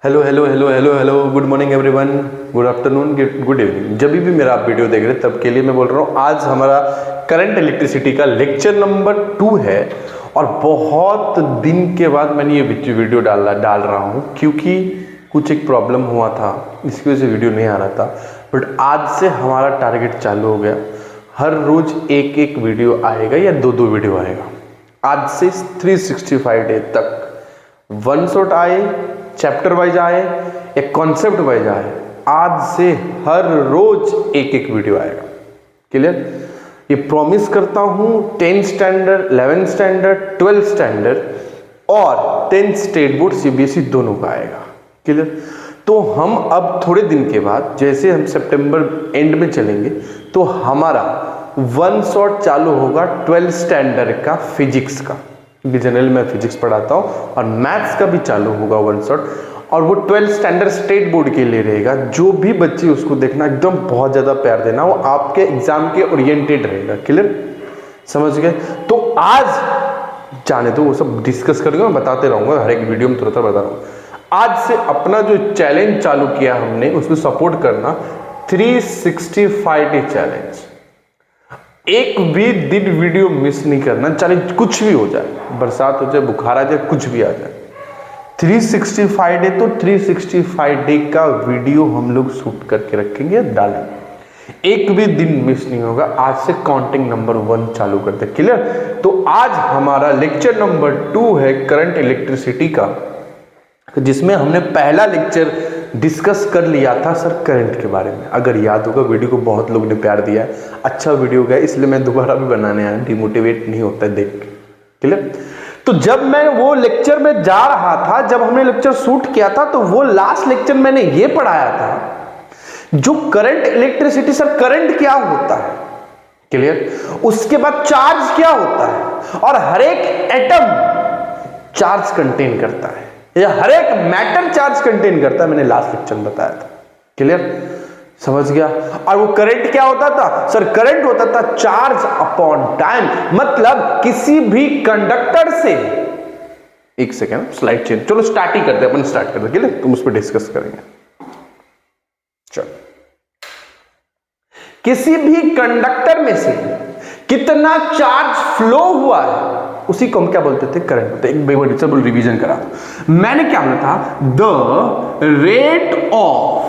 Hello hello hello hello hello good morning everyone, good afternoon, good evening. जब भी मेरा आप वीडियो देख रहे हैं तब के लिए मैं बोल रहा हूँ। आज हमारा करंट इलेक्ट्रिसिटी का लेक्चर नंबर 2 है और बहुत दिन के बाद मैंने ये वीडियो डाल रहा हूँ क्योंकि कुछ एक प्रॉब्लम हुआ था, इसकी वजह से वीडियो नहीं आ रहा था। बट आज से हमारा टारगेट चालू हो गया, हर रोज एक एक वीडियो आएगा या दो दो वीडियो आएगा। आज से 365 डे तक वन शॉट आए, चैप्टर वाइज आए या कॉन्सेप्ट वाइज आए, आज से हर रोज एक एक वीडियो आएगा। क्लियर? ये प्रॉमिस करता हूं। 10th standard, 11th standard, 12th standard और 10th स्टेट बोर्ड सीबीएसई दोनों का आएगा। क्लियर? तो हम अब थोड़े दिन के बाद जैसे हम सितंबर एंड में चलेंगे तो हमारा वन शॉट चालू होगा 12th स्टैंडर्ड का फिजिक्स का, क्योंकि जनरली मैं फिजिक्स पढ़ाता हूँ, और मैथ्स का भी चालू होगा वन शॉट, और वो 12th स्टैंडर्ड स्टेट बोर्ड के लिए रहेगा। जो भी बच्चे उसको देखना एकदम बहुत ज़्यादा प्यार देना, वो आपके एग्जाम के ओरिएंटेड रहेगा। क्लियर? समझ गए? तो आज जाने दो, वो सब डिस्कस करेंगे, मैं बताते रहूँगा हर एक वीडियो में, तुरंत बता रहा हूँ। आज से अपना जो चैलेंज चालू किया हमने, उसको सपोर्ट करना 365 डे चैलेंज। एक भी दिन वीडियो मिस नहीं करना, चाहे कुछ भी हो जाए, बरसात हो जाए, बुखार आ जाए, कुछ भी आ जाए। 365 डे तो 365 डे का वीडियो हम लोग शूट करके रखेंगे, डालेंगे। एक भी दिन मिस नहीं होगा। आज से काउंटिंग नंबर 1 चालू करते हैं। क्लियर? तो आज हमारा लेक्चर नंबर 2 है करंट इलेक्ट्रिसिटी का, जिसमें हमने पहला लेक्चर डिस्कस कर लिया था सर करंट के बारे में। अगर याद होगा, वीडियो को बहुत लोग ने प्यार दिया है, अच्छा वीडियो गया, इसलिए मैं दोबारा भी बनाने आया, डिमोटिवेट नहीं होता है देख के। क्लियर? तो जब मैं वो लेक्चर में जा रहा था, जब हमने लेक्चर शूट किया था, तो वो लास्ट लेक्चर मैंने ये पढ़ाया था, जो करंट इलेक्ट्रिसिटी, सर करंट क्या होता है। क्लियर? उसके बाद चार्ज क्या होता है, और हर एक एटम चार्ज कंटेन करता है, या हर एक मैटर चार्ज कंटेन करता है, मैंने लास्ट लेक्चर में बताया था। क्लियर? समझ गया? और वो करंट क्या होता था सर? करंट होता था चार्ज अपॉन टाइम, मतलब किसी भी कंडक्टर से, एक सेकेंड स्लाइड चेंज, चलो स्टार्ट ही करते हैं, अपन स्टार्ट करते हैं। क्लियर? तुम उस पर डिस्कस करेंगे। चलो, किसी भी कंडक्टर में से कितना चार्ज फ्लो हुआ है, उसी को हम क्या बोलते थे? करंट बोलते। एक बेसिक रिवीजन करा, मैंने क्या बोला था? The rate of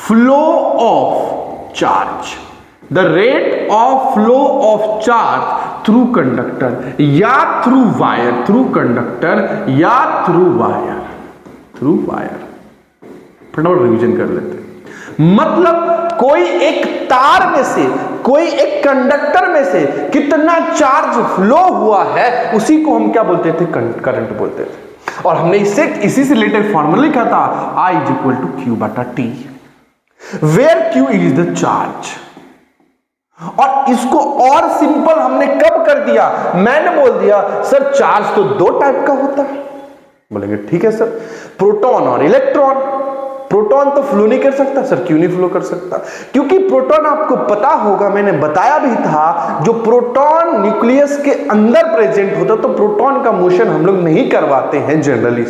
flow of charge, the rate of flow of charge through conductor या थ्रू वायर, थ्रू कंडक्टर या थ्रू वायर, थ्रू वायर। फटाफट रिवीजन कर लेते हैं। मतलब कोई एक तार में से, कोई एक कंडक्टर में से कितना चार्ज फ्लो हुआ है, उसी को हम क्या बोलते थे? करंट बोलते थे। और हमने इसी से रिलेटेड फॉर्मूला लिखा था, I is equal to q बटा t, where q is the charge. और इसको और सिंपल हमने कब कर दिया? मैंने बोल दिया सर चार्ज तो दो टाइप का होता है। बोलेंगे ठीक है सर, प्रोटॉन और इलेक्ट्रॉन। प्रोटॉन तो फ्लो नहीं कर सकता सर, क्यों नहीं फ्लो कर सकता? क्योंकि प्रोटॉन आपको पता होगा, मैंने बताया भी था, जो प्रोटॉन न्यूक्लियस के अंदर प्रेजेंट होता, तो प्रोटॉन का मोशन हम लोग नहीं करवाते हैं जनरली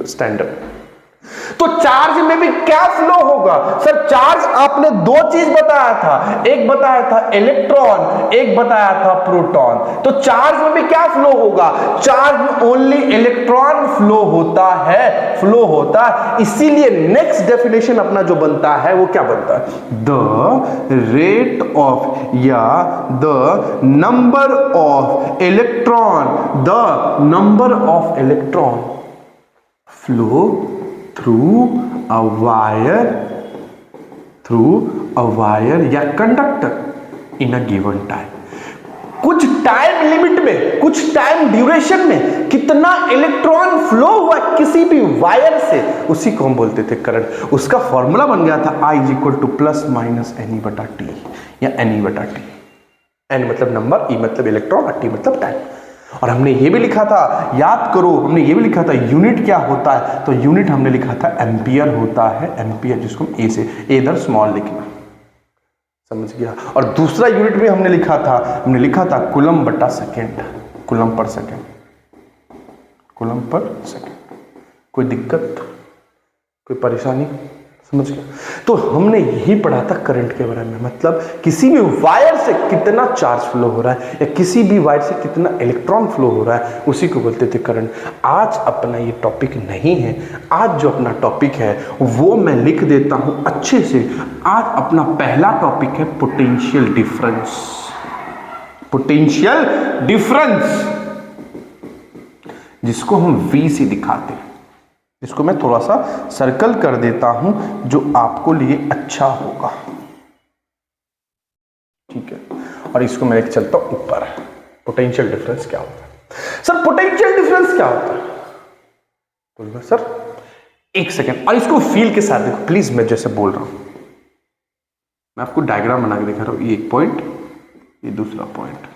स्टैंडर्ड। तो चार्ज में भी क्या फ्लो होगा सर? चार्ज आपने दो चीज बताया था, एक बताया था इलेक्ट्रॉन, एक बताया था प्रोटॉन। तो चार्ज में भी क्या फ्लो होगा? चार्ज में ओनली इलेक्ट्रॉन फ्लो होता है, फ्लो होता है। इसीलिए नेक्स्ट डेफिनेशन अपना जो बनता है वो क्या बनता है? द रेट ऑफ या the number of electron, the number of electron flow through a wire या conductor in a given time। कुछ टाइम लिमिट में, कुछ टाइम ड्यूरेशन में कितना इलेक्ट्रॉन फ्लो हुआ किसी भी वायर से, उसी को हम बोलते थे करंट। उसका फॉर्मूला बन गया था I is equal to plus minus n e बटा टी, या एन ई बटा टी। एन मतलब नंबर, ई मतलब इलेक्ट्रॉन, और टी मतलब टाइम। और हमने ये भी लिखा था, याद करो, हमने ये भी लिखा था यूनिट क्या होता है। तो यूनिट हमने लिखा था एम्पियर होता है, एम्पियर, जिसको ए से इधर स्मॉल लिखना। समझ गया? और दूसरा यूनिट भी हमने लिखा था कूलम बटा second, coulomb per second, coulomb per second. कोई दिक्कत? कोई परेशानी? समझ गया? तो हमने यही पढ़ा था करंट के बारे में, मतलब किसी भी वायर से कितना चार्ज फ्लो हो रहा है या किसी भी वायर से कितना इलेक्ट्रॉन फ्लो हो रहा है, उसी को बोलते थे करंट। आज अपना ये टॉपिक नहीं है। आज जो अपना टॉपिक है वो मैं लिख देता हूं अच्छे से। आज अपना पहला टॉपिक है पोटेंशियल डिफरेंस। पोटेंशियल डिफरेंस, जिसको हम V से दिखाते हैं। इसको मैं थोड़ा सा सर्कल कर देता हूं जो आपको लिए अच्छा होगा, ठीक है। और इसको मैं लेके चलता हूं ऊपर। पोटेंशियल डिफरेंस क्या होता है सर? पोटेंशियल डिफरेंस क्या होता है? बोलूंगा सर एक सेकेंड, और इसको फील के साथ देखो प्लीज। मैं जैसे बोल रहा हूं, मैं आपको डायग्राम बना के दिखा रहा हूं। ये एक पॉइंट, ये दूसरा पॉइंट।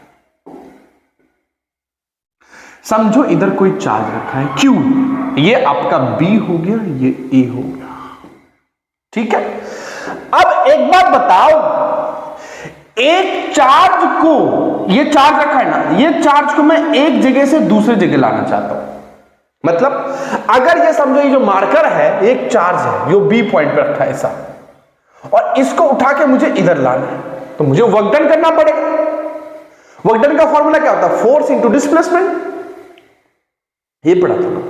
समझो इधर कोई चार्ज रखा है Q, ये आपका B हो गया, ये A हो गया, ठीक है। अब एक बात बताओ, एक चार्ज को, ये चार्ज रखा है ना, ये चार्ज को मैं एक जगह से दूसरे जगह लाना चाहता हूं। मतलब अगर ये समझो ये जो मार्कर है एक चार्ज है जो B पॉइंट पे रखा है ऐसा, और इसको उठा के मुझे इधर लाना है, तो मुझे वर्क डन करना पड़ेगा। वर्क डन का फॉर्मूला क्या होता है? Force into displacement. ये पढ़ा था ना।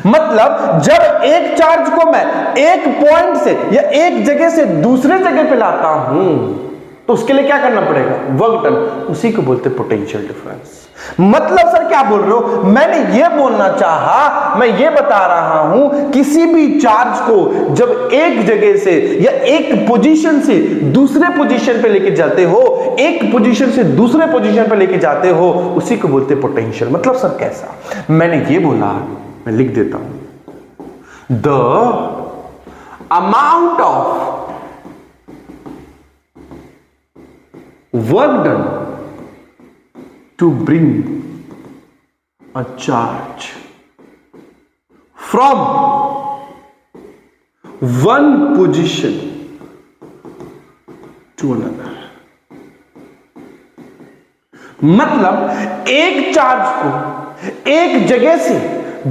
मतलब जब एक चार्ज को मैं एक पॉइंट से या एक जगह से दूसरे जगह पे लाता हूं तो उसके लिए क्या करना पड़ेगा? Work done. उसी को बोलते पोटेंशियल डिफरेंस। मतलब सर क्या बोल रहे हो? मैंने ये बोलना चाहा, मैं ये बता रहा हूं, किसी भी चार्ज को जब एक जगह से या एक पोजीशन से दूसरे पोजीशन पे लेके जाते हो, एक पोजीशन से दूसरे पोजीशन पे लेके जाते हो, उसी को बोलते पोटेंशियल। मतलब सर कैसा? मैंने ये बोला, मैं लिख देता हूं, the amount of work done to bring a charge from one position to another। मतलब एक चार्ज को एक जगह से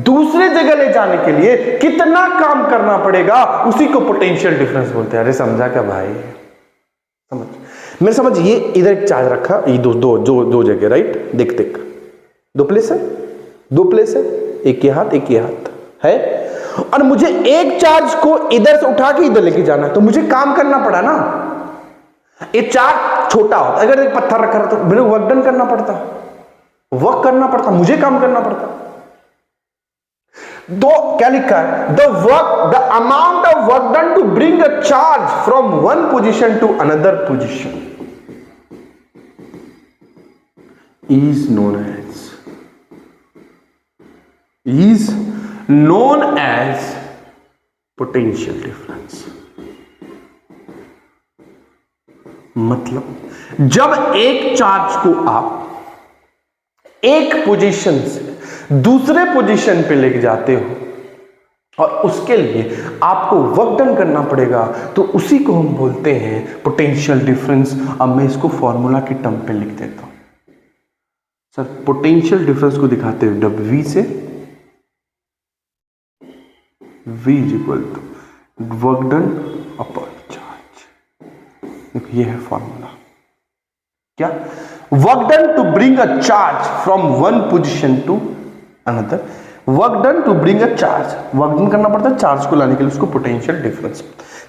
दूसरे जगह ले जाने के लिए कितना काम करना पड़ेगा, उसी को पोटेंशियल डिफरेंस बोलते हैं। अरे समझा क्या भाई? समझ मेरे समझ। ये इधर एक चार्ज रखा, ये दो जगह, राइट? देख दो प्लेस है, दो प्लेस है, एक ये हाथ एक ये हाथ है, और मुझे एक चार्ज को इधर से उठा के इधर लेके जाना है, तो मुझे काम करना पड़ा ना। ये चार्ज छोटा होता, अगर एक पत्थर रखा रहता तो मेरे वर्क डन करना पड़ता, वर्क करना पड़ता, मुझे काम करना पड़ता। तो क्या लिखा है? The amount of work done to bring a charge from one position to another position is known as potential difference। मतलब जब एक चार्ज को आप एक पोजीशन से दूसरे पोजीशन पे लेके जाते हो और उसके लिए आपको वर्क डन करना पड़ेगा, तो उसी को हम बोलते हैं पोटेंशियल डिफरेंस। अब मैं इसको फॉर्मूला की टर्म पे लिख देता हूं। सर पोटेंशियल डिफरेंस को दिखाते हैं W से, V is equal to work done upon charge. ये है फॉर्मूला। क्या? Work done to bring a charge from one position to another. Work done to bring a charge, work done करना पड़ता है चार्ज को लाने के लिए, उसको पोटेंशियल डिफरेंस।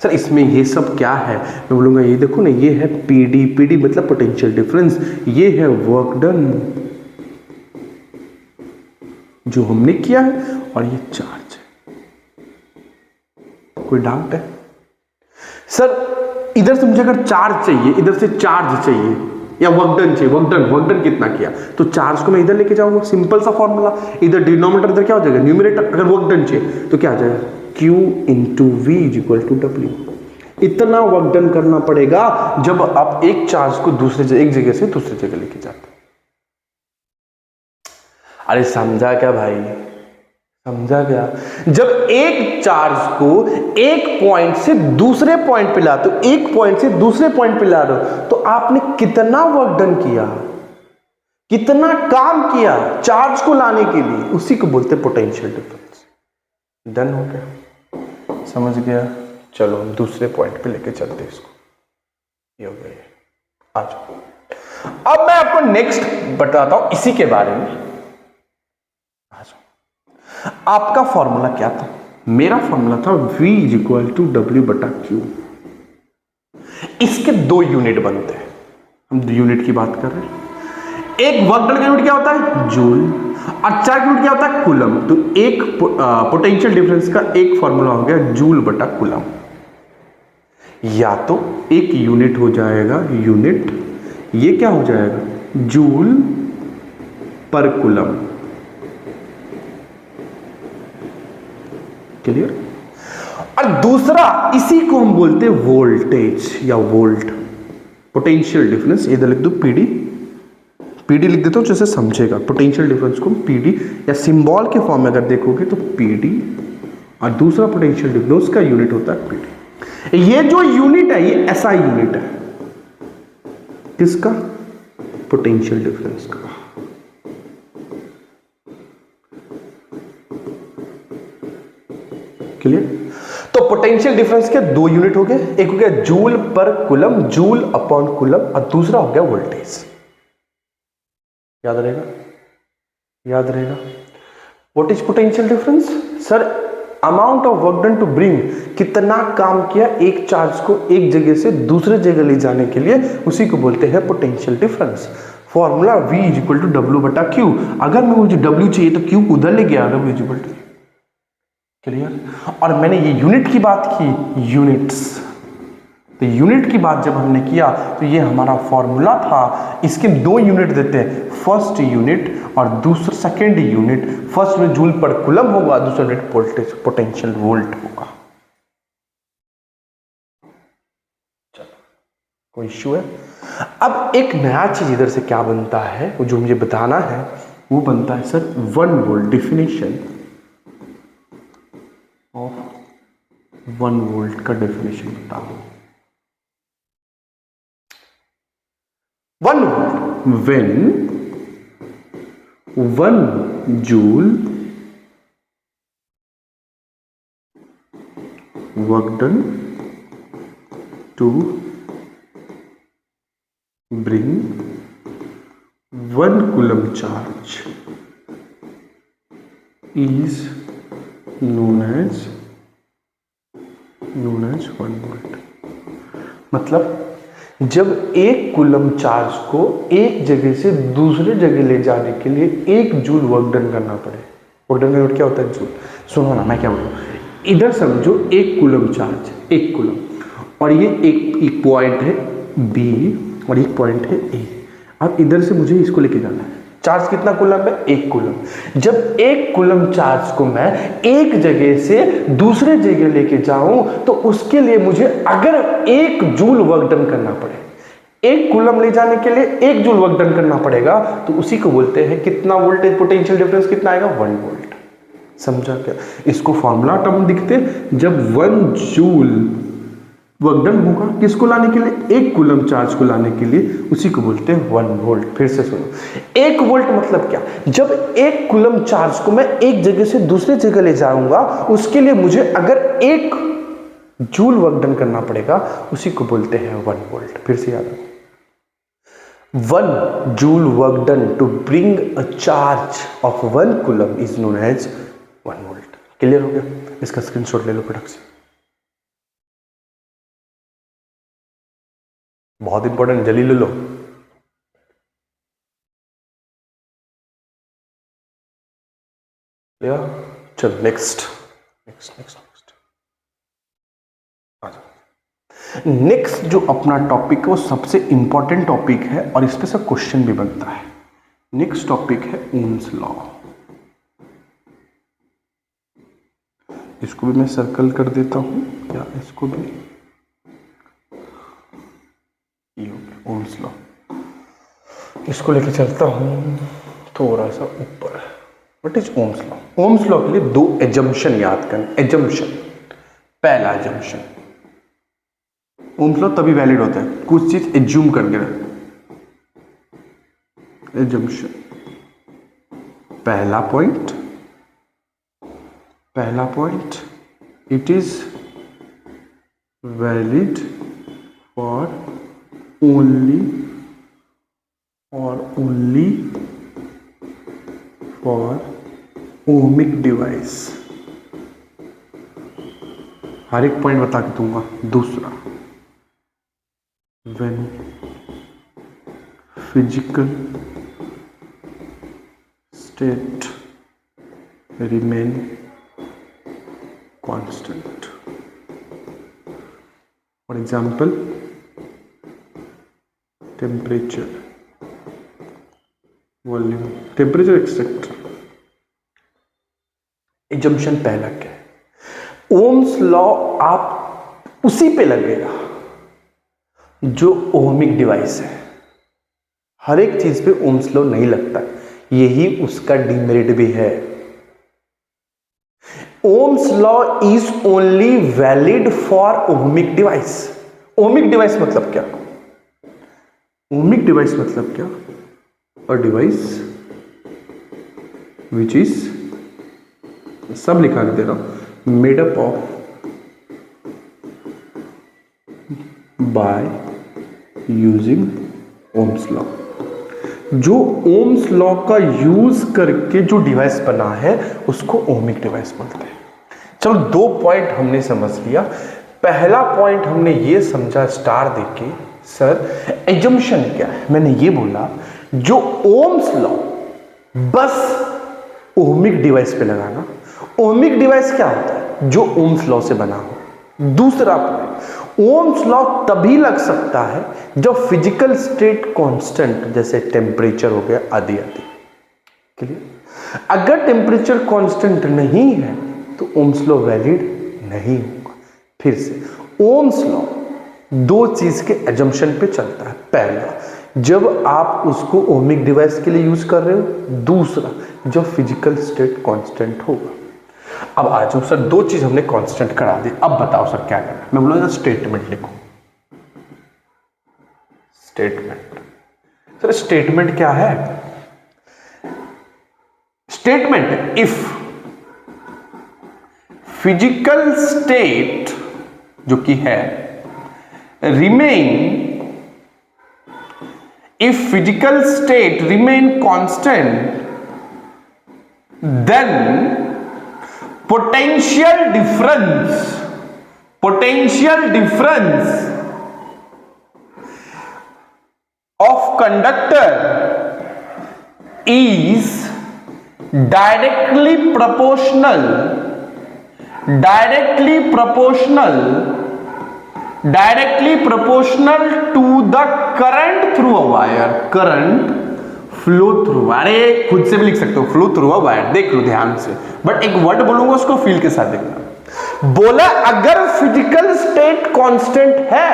सर इसमें ये सब क्या है? मैं बोलूंगा ये देखो ना, ये है PD मतलब पोटेंशियल डिफरेंस, ये है वर्क डन जो हमने किया है, और ये चार्ज है। कोई डाउट है? सर इधर से मुझे अगर चार्ज चाहिए, इधर से चार्ज चाहिए या वर्क डन चाहिए, वर्क डन कितना किया, तो चार्ज को मैं इधर लेके जाऊंगा। सिंपल सा फॉर्मूला। इधर डिनोमिनेटर इधर क्या हो जाएगा? न्यूमरेटर। अगर वर्क डन चाहिए तो क्या आ जाएगा? Q into V is equal to W। इतना वर्क डन करना पड़ेगा जब आप एक चार्ज को एक जगह से दूसरी जगह लेके जाते हैं। अरे समझा क्या भाई? समझा क्या? जब एक चार्ज को एक पॉइंट से दूसरे पॉइंट पे लाते हो, एक पॉइंट से दूसरे पॉइंट पे ला रहे हो, तो आपने कितना वर्क डन किया, कितना काम किया चार्ज को लाने के लिए, उसी को बोलते हैं पोटेंशियल डिफरेंस। डन हो गया? समझ गया। चलो हम दूसरे पॉइंट पे लेके चलते हैं इसको। ये हो गया ये। आ जाओ, अब मैं आपको नेक्स्ट बताता हूं इसी के बारे में। आ जाओ, आपका फॉर्मूला क्या था? मेरा फॉर्मूला था V = W/Q। इसके दो यूनिट बनते हैं, हम यूनिट की बात कर रहे हैं। एक वर्क डन का यूनिट क्या होता है? जूल, और चार का यूनिट क्या होता है? कूलम। तो एक पोटेंशियल डिफरेंस का एक फॉर्मूला हो गया जूल/कूलम। या तो एक यूनिट हो जाएगा, यूनिट, ये क्या हो जाएगा? जूल/कूलम। क्लियर? और दूसरा, इसी को हम बोलते हैं वोल्टेज या वोल्ट, पोटेंशियल डिफरेंस। इधर लिख दो पीडी, पीडी लिख देता हूं जैसे समझेगा। पोटेंशियल डिफरेंस को पीडी या सिंबल के फॉर्म में अगर देखोगे तो पीडी, और दूसरा पोटेंशियल डिफरेंस का यूनिट होता है पीडी। ये जो यूनिट है ये एसआई यूनिट है, किसका? पोटेंशियल डिफरेंस का। क्लियर? तो पोटेंशियल डिफरेंस के दो यूनिट हो गए, एक हो गया जूल/कूलम, जूल/कूलम, और दूसरा हो गया वोल्टेज। याद रहेगा? याद रहेगा? What is potential difference? Sir, amount of work done to bring, कितना काम किया एक चार्ज को एक जगह से दूसरे जगह ले जाने के लिए, उसी को बोलते हैं potential difference. Formula V = W/Q। अगर मुझे W चाहिए तो Q उधर ले गया, W = क्लियर? और मैंने ये यूनिट की बात की, यूनिट्स। तो यूनिट की बात जब हमने किया तो ये हमारा फॉर्मूला था। इसके दो यूनिट देते हैं, फर्स्ट यूनिट और दूसरा सेकेंड यूनिट। फर्स्ट में जूल/कूलम होगा, दूसरा यूनिट वोल्टेज, पोटेंशियल वोल्ट होगा। चलो, कोई इश्यू है? अब एक नया चीज इधर से क्या बनता है, वो जो मुझे बताना है वो बनता है sir 1 volt. Definition of 1 volt का डेफिनेशन बताओ। 1 volt when 1 joule work done to bring 1 coulomb charge is known as 1 volt। मतलब जब एक कूलम चार्ज को एक जगह से दूसरे जगह ले जाने के लिए 1 जूल वर्क डन करना पड़े। वर्क डन का यूनिट क्या होता है? जूल। सुनो ना, मैं क्या बोल रहा हूं, इधर समझो 1 कूलम चार्ज, 1 कूलम, और ये एक पॉइंट है B और एक पॉइंट है A। अब इधर से मुझे इसको लेके जाना है। चार्ज कितना कूलम है? 1 कूलम। जब 1 कूलम चार्ज को मैं एक जगह से दूसरे जगह लेके जाऊं तो उसके लिए मुझे अगर 1 जूल वर्क डन करना पड़े, 1 कूलम ले जाने के लिए 1 जूल वर्क डन करना पड़ेगा, तो उसी को बोलते हैं कितना वोल्टेज, पोटेंशियल डिफरेंस कितना आएगा? 1 वोल्ट। समझा क्या? इसको फॉर्मूला टर्म दिखते, जब 1 जूल वर्क डन होगा किसको लाने के लिए? 1 कूलम चार्ज को लाने के लिए, उसी को बोलते हैं 1 वोल्ट। फिर से सुनो, 1 वोल्ट मतलब क्या? जब 1 कूलम चार्ज को मैं एक जगह से दूसरे जगह ले जाऊंगा, उसके लिए मुझे अगर 1 जूल वर्क डन करना पड़ेगा, उसी को बोलते हैं 1 वोल्ट। फिर से याद रखो, 1 joule work done to bring a charge of 1 coulomb is known as 1 volt. Clear हो गया? इसका स्क्रीनशॉट ले लो फटाक से, बहुत इंपॉर्टेंट, जल्दी ले लो। चलो नेक्स्ट नेक्स्ट नेक्स्ट नेक्स्ट आ जाओ। नेक्स्ट जो अपना टॉपिक है वो सबसे इंपॉर्टेंट टॉपिक है और इस पे से क्वेश्चन भी बनता है। नेक्स्ट टॉपिक है ओम्स लॉ। इसको भी मैं सर्कल कर देता हूं, या इसको भी, ओम्स लॉ। इसको लेके चलता हूं थोड़ा सा ऊपर। What is Ohm's law? Ohm's law के लिए 2 एजम्पशन याद करना। एजम्पशन, पहला एजम्पशन, ओम्स लॉ तभी वैलिड होता है कुछ चीज एज्यूम करके रखो। एजम्पशन, पहला point, it is valid for only और ओनली फॉर ओमिक डिवाइस। हर एक पॉइंट बता के दूंगा। दूसरा, when physical state remain constant. For example, temperature, volume, temperature etcetera. Assumption पहला क्या है? ओम्स लॉ आप उसी पे लगेगा जो ओमिक डिवाइस है। हर एक चीज पे ओम्स लॉ नहीं लगता, यही उसका डिमेरिट भी है। Ohm's law is only valid for ohmic device. Ohmic device मतलब क्या? ओमिक डिवाइस मतलब क्या? अ डिवाइस विच इज, सब लिखा के दे रहा हूं, made up of by using Ohm's law. जो ओम्स लॉ का यूज करके जो डिवाइस बना है उसको ओमिक डिवाइस बोलते हैं। चलो, 2 पॉइंट हमने समझ लिया। पहला पॉइंट हमने ये समझा स्टार देके, सर एजम्पशन क्या है? मैंने ये बोला जो ओम्स लॉ बस ओमिक डिवाइस पे लगाना। ओमिक डिवाइस क्या होता है? जो ओम्स लॉ से बना हो। दूसरा पॉइंट, ओम्स लॉ तभी लग सकता है जब फिजिकल स्टेट कांस्टेंट जैसे टेम्परेचर हो गया आदि आदि। क्लियर? अगर टेम्परेचर कांस्टेंट नहीं है तो ओम्स लॉ वैलिड नहीं होगा। फिर से, ओम्स लॉ 2 चीज के एजम्पशन पे चलता है। पहला, जब आप उसको ओमिक डिवाइस के लिए यूज कर रहे हो। दूसरा, जब फिजिकल स्टेट कांस्टेंट होगा। अब आ जाओ सर, 2 चीज हमने कांस्टेंट करा दी, अब बताओ सर क्या करना? मैं बोलूंगा स्टेटमेंट लिखो। स्टेटमेंट, सर स्टेटमेंट क्या है? स्टेटमेंट, इफ फिजिकल स्टेट जो कि है remain, if physical state remain constant, then potential difference of conductor is directly proportional to the current through a wire। Current flow through, अरे खुद से भी लिख सकते हो, फ्लो थ्रू अ वायर। देख लो ध्यान से, बट एक वर्ड बोलूंगा उसको फील के साथ देखना। बोला अगर फिजिकल स्टेट कांस्टेंट है,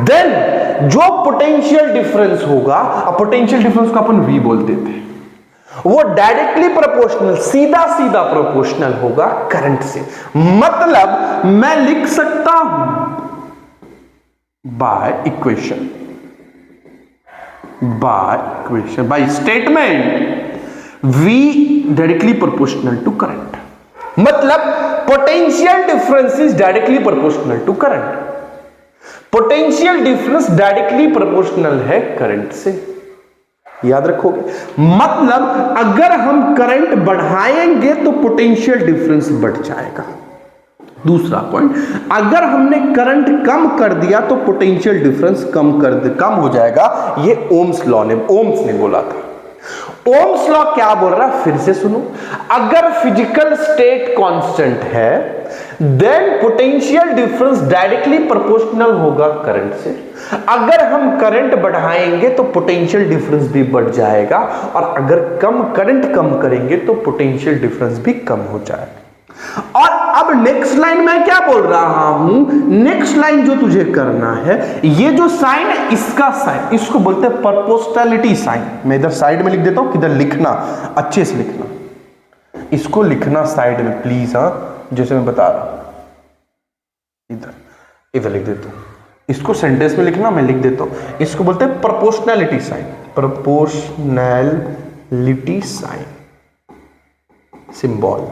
देन जो पोटेंशियल डिफरेंस होगा, अब पोटेंशियल डिफरेंस को अपन V बोलते थे, वो डायरेक्टली प्रोपोर्शनल, सीधा सीधा प्रोपोर्शनल होगा करंट से। मतलब मैं लिख सकता हूं by equation, by statement V directly proportional to current. मतलब potential difference is directly proportional to current. Potential difference directly proportional है करंट से, याद रखोगे। मतलब अगर हम करंट बढ़ाएंगे तो पोटेंशियल डिफरेंस बढ़ जाएगा। दूसरा पॉइंट, अगर हमने करंट कम कर दिया तो पोटेंशियल डिफरेंस कम हो जाएगा। ये ओम्स ने बोला था। ओम्स लॉ क्या बोल रहा है? फिर से सुनो, अगर फिजिकल स्टेट कांस्टेंट है, then potential difference directly proportional होगा करंट से। अगर हम करंट बढ़ाएंगे तो पोटेंशियल डिफरेंस भी बढ़ जाएगा, और अगर करंट कम करेंगे तो पोटेंशियल डिफरेंस भी कम हो जाएगा। और अब नेक्स्ट लाइन मैं क्या बोल रहा हूं? नेक्स्ट लाइन जो तुझे करना है, ये जो साइन है इसका साइन, इसको बोलते हैं प्रोपोर्शनैलिटी साइन। मैं इधर साइड में लिख देता हूं, किधर लिखना, अच्छे से लिखना, इसको लिखना साइड में प्लीज। हाँ, जैसे मैं बता रहा हूं, इधर लिख देता हूं, इसको सेंटेंस में लिखना, मैं लिख देता हूं। इसको बोलते हैं proportionality sign, proportionality sign symbol.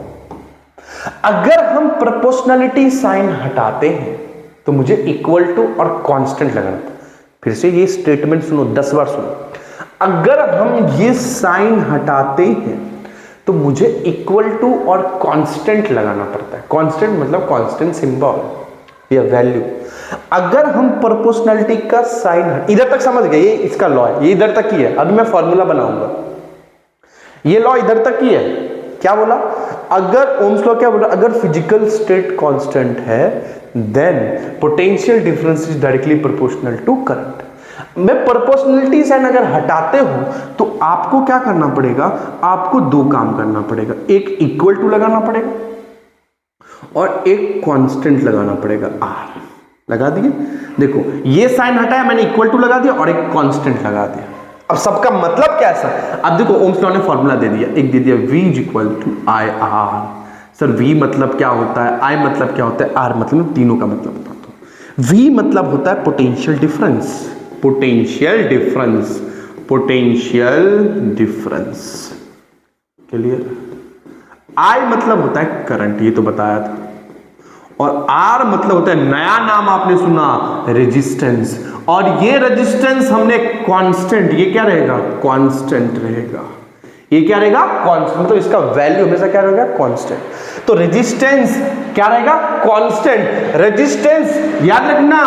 अगर हम प्रोपोर्शनैलिटी साइन हटाते हैं तो मुझे इक्वल टू और कांस्टेंट लगाना था। फिर से ये स्टेटमेंट सुनो, 10 बार सुनो। अगर हम ये साइन हटाते हैं तो मुझे इक्वल टू और कांस्टेंट लगाना पड़ता है। कांस्टेंट मतलब कांस्टेंट सिंबल या वैल्यू। अगर हम प्रोपोर्शनलिटी का साइन, इधर तक समझ गए, ये इसका लॉ है, ये इधर तक ही है। अब मैं फॉर्मूला बनाऊंगा, ये लॉ इधर तक ही है। क्या बोला? अगर ओम्स लॉ क्या बोला? अगर फिजिकल स्टेट कांस्टेंट है then potential difference is directly proportional to current. मैं प्रोपोर्शनलिटी साइन अगर हटाते हो तो आपको क्या करना पड़ेगा? आपको दो काम करना पड़ेगा, एक इक्वल टू लगाना पड़ेगा और एक कांस्टेंट लगाना पड़ेगा। आर लगा दिए। देखो ये साइन हटाया, मैंने इक्वल टू लगा दिया और एक कांस्टेंट लगा दिया। अब सबका मतलब क्या है? अब देखो ओम्स लॉ ने फॉर्मूला दे दिया, एक दे दिया V is equal to I R. Sir V मतलब क्या होता है, I मतलब क्या होता है, R मतलब, तीनों का मतलब बताता हूं। V मतलब होता है potential difference, potential difference, potential difference, clear. I मतलब होता है करंट, ये तो बताया था। और R मतलब होता है, नया नाम आपने सुना, रेजिस्टेंस। और ये रेजिस्टेंस हमने कांस्टेंट, ये क्या रहेगा? कांस्टेंट रहेगा। ये क्या रहेगा? कांस्टेंट, मतलब इसका वैल्यू हमेशा क्या रहेगा? कांस्टेंट। तो रेजिस्टेंस क्या रहेगा? कांस्टेंट। रेजिस्टेंस याद रखना,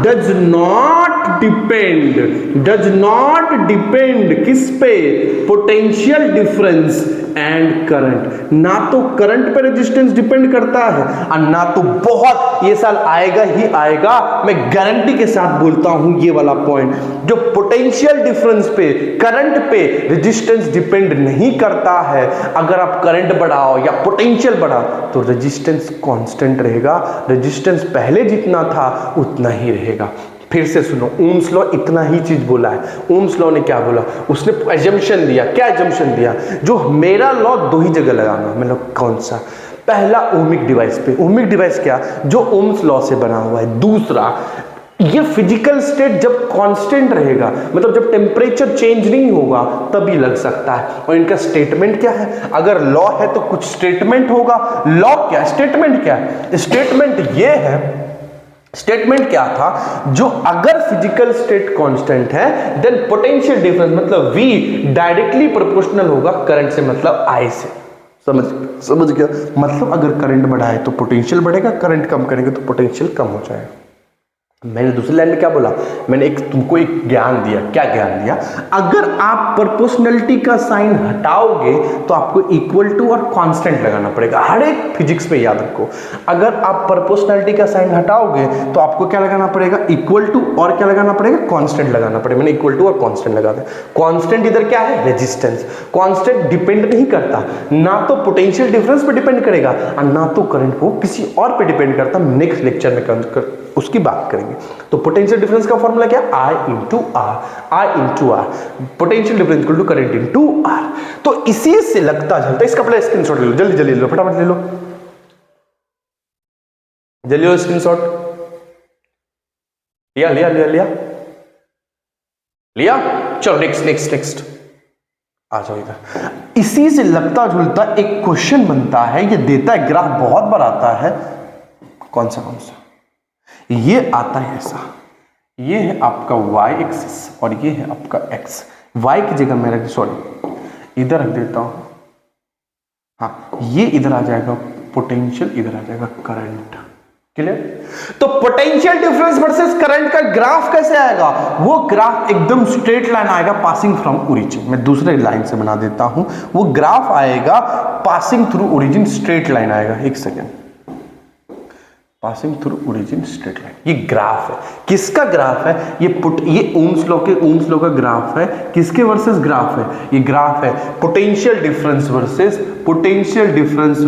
डज नॉट डिपेंड किस पे? Potential difference and current. ना तो करंट पे रेजिस्टेंस डिपेंड करता है और ना तो, बहुत ये साल आएगा ही आएगा, मैं गारंटी के साथ बोलता हूं ये वाला पॉइंट, जो पोटेंशियल डिफरेंस पे, करंट पे रेजिस्टेंस डिपेंड नहीं करता है। अगर आप करंट बढ़ाओ या पोटेंशियल बढ़ाओ तो रेजिस्टेंस कांस्टेंट रहेगा। रेजिस्टेंस पहले जितना था उतना ही रहेगा। फिर से सुनो, ओम्स लॉ इतना ही चीज बोला है। ओम्स लॉ ने क्या बोला? उसने एजम्पशन दिया। क्या एजम्पशन दिया? जो मेरा लॉ दो ही जगह लगाना, मतलब कौन सा? पहला ओमिक डिवाइस पे। ओमिक डिवाइस क्या? जो ओम्स लॉ से बना हुआ है। दूसरा, ये फिजिकल स्टेट जब कांस्टेंट रहेगा, मतलब जब टेम्परेचर चेंज नहीं होगा तभी लग सकता है। और इनका स्टेटमेंट क्या है? अगर लॉ है तो कुछ स्टेटमेंट होगा। लॉ क्या? स्टेटमेंट क्या है? स्टेटमेंट ये है, स्टेटमेंट क्या था? जो अगर फिजिकल स्टेट कांस्टेंट है देन पोटेंशियल डिफरेंस मतलब V डायरेक्टली प्रोपोर्शनल होगा करंट से, मतलब I से। समझ गया? मतलब अगर करंट बढ़ाए तो पोटेंशियल बढ़ेगा, करंट कम करेंगे तो पोटेंशियल कम हो जाएगा। मैंने दूसरी लाइन में क्या बोला? मैंने तुमको एक ज्ञान दिया। क्या ज्ञान दिया? अगर आप प्रोपोर्शनलिटी का साइन हटाओगे तो आपको इक्वल टू और कांस्टेंट लगाना पड़ेगा। हर एक फिजिक्स में याद रखो, अगर आप प्रोपोर्शनलिटी का साइन हटाओगे तो आपको क्या लगाना पड़ेगा? इक्वल टू और क्या लगाना पड़ेगा? कांस्टेंट लगाना पड़ेगा। मैंने इक्वल टू और कांस्टेंट लगा दिया। कांस्टेंट इधर क्या है? रेजिस्टेंस। कांस्टेंट डिपेंड नहीं करता, ना तो पोटेंशियल डिफरेंस पे डिपेंड करेगा और ना तो करंट को किसी और पे डिपेंड करता। नेक्स्ट लेक्चर में उसकी बात करेंगे। तो पोटेंशियल डिफरेंस का फॉर्मूला क्या? I into R. Potential difference equal to current into R. तो इसी से लगता झलता, इसका पहले स्क्रीनशॉट ले लो, जल्दी जल्दी ले लो, फटाफट ले लो, जल्दी लो स्क्रीनशॉट। लिया। चलो नेक्स्ट आ जाओ इधर। इसी से लगता झुलता एक क्वेश्चन बनता है, ये देता है, ग्राफ बहुत बार आता है। कौन सा? ये आता है ऐसा, ये है आपका y एक्सिस और ये है आपका x। y की जगह मैं इधर रख देता हूं। हाँ, ये इधर आ जाएगा पोटेंशियल, इधर आ जाएगा करंट। क्लियर? तो पोटेंशियल डिफरेंस वर्सेस करंट का ग्राफ कैसे आएगा? वो ग्राफ एकदम स्ट्रेट लाइन आएगा पासिंग फ्रॉम ओरिजिन। मैं दूसरे लाइन से बना देता हूं। वो ग्राफ आएगा passing through origin, straight line आएगा। एक second, passing through origin straight line, ये ग्राफ है। किसका ग्राफ है? ये ओम्स लॉ का ग्राफ है। किसके वर्सेस ग्राफ है? ये ग्राफ है पोटेंशियल डिफरेंस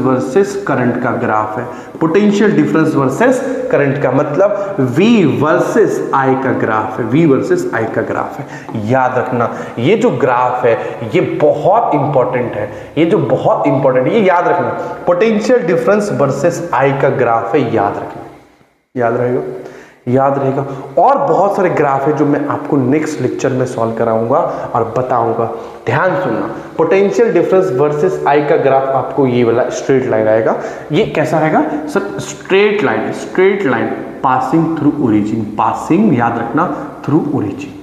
वर्सेस करंट का ग्राफ है। पोटेंशियल डिफरेंस वर्सेस करंट का मतलब V वर्सेस I का ग्राफ है। V वर्सेस I का ग्राफ है। याद रखना, ये जो ग्राफ है ये बहुत इंपॉर्टेंट है। ये याद रखना, पोटेंशियल डिफरेंस वर्सेस I का ग्राफ है। याद रखना, याद रहेगा। याद रहेगा। और बहुत सारे ग्राफ है जो मैं आपको नेक्स्ट लेक्चर में सॉल्व कराऊंगा और बताऊंगा। ध्यान सुनना, पोटेंशियल डिफरेंस वर्सेस आई का ग्राफ आपको ये वाला स्ट्रेट लाइन आएगा। ये कैसा रहेगा sir? Straight line, straight line passing through origin, passing याद रखना थ्रू ओरिजिन,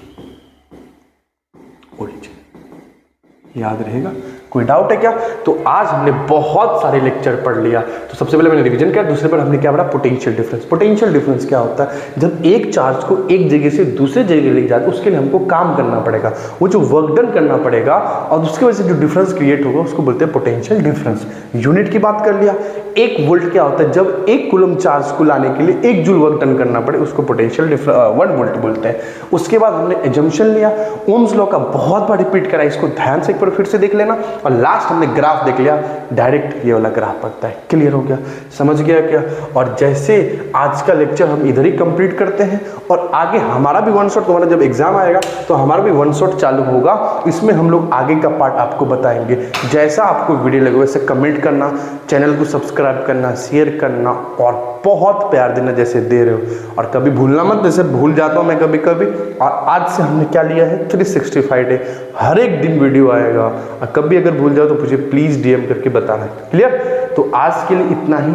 ओरिजिन याद रहेगा। कोई डाउट है क्या? तो आज हमने बहुत सारे लेक्चर पढ़ लिया। तो सबसे पहले मैंने रिवीजन किया, दूसरे पर हमने क्या पढ़ा? Potential difference. पोटेंशियल डिफरेंस क्या होता है? जब एक चार्ज को एक जगह से दूसरे जगह ले जाए उसके लिए हमको काम करना पड़ेगा, वो जो वर्क डन करना पड़ेगा और उसकी वजह से जो डिफरेंस क्रिएट होगा उसको बोलते हैं पोटेंशियल डिफरेंस। यूनिट की बात कर लिया, 1 वोल्ट क्या होता है? जब 1 कूलम चार्ज को लाने के लिए 1 जूल वर्क डन करना पड़े उसको पोटेंशियल 1 वोल्ट बोलते हैं। उसके बाद हमने एजम्पशन लिया, ओम्स लॉ का बहुत बार रिपीट करा, इसको ध्यान से एक बार फिर से देख लेना। और लास्ट हमने ग्राफ देख लिया, डायरेक्ट ये वाला ग्राफ बनता है। क्लियर हो गया? समझ गया क्या? और जैसे आज का लेक्चर हम इधर ही कंप्लीट करते हैं और आगे हमारा भी वन शॉट, तुम्हारा जब एग्जाम आएगा तो हमारा भी वन शॉट चालू होगा, इसमें हम लोग आगे का पार्ट आपको बताएंगे। जैसा आपको वीडियो लगे वैसे कमेंट करना, चैनल को सब्सक्राइब करना, शेयर करना और बहुत प्यार देना जैसे दे रहे हो। और कभी भूलना मत, जैसे भूल जाता हूं मैं कभी कभी। और आज से हमने क्या लिया है? 365 डे, हर एक दिन वीडियो आएगा। और कभी अगर भूल जाओ तो मुझे प्लीज डीएम करके बताना। क्लियर? तो आज के लिए इतना ही,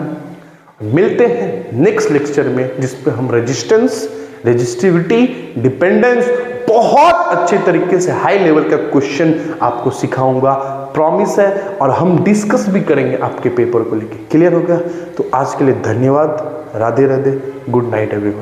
मिलते हैं नेक्स्ट लेक्चर में जिसपे हम रेजिस्टेंस, रेजिस्टिविटी, डिपेंडेंस बहुत अच्छे तरीके से हाई लेवल का क्वेश्चन आपको सिखाऊंगा, प्रॉमिस है। और हम डिस्कस भी करेंगे आपके पेपर को लेके। क्लियर हो गया? तो आज के लिए धन्यवाद, Radhe Radhe, good night everyone.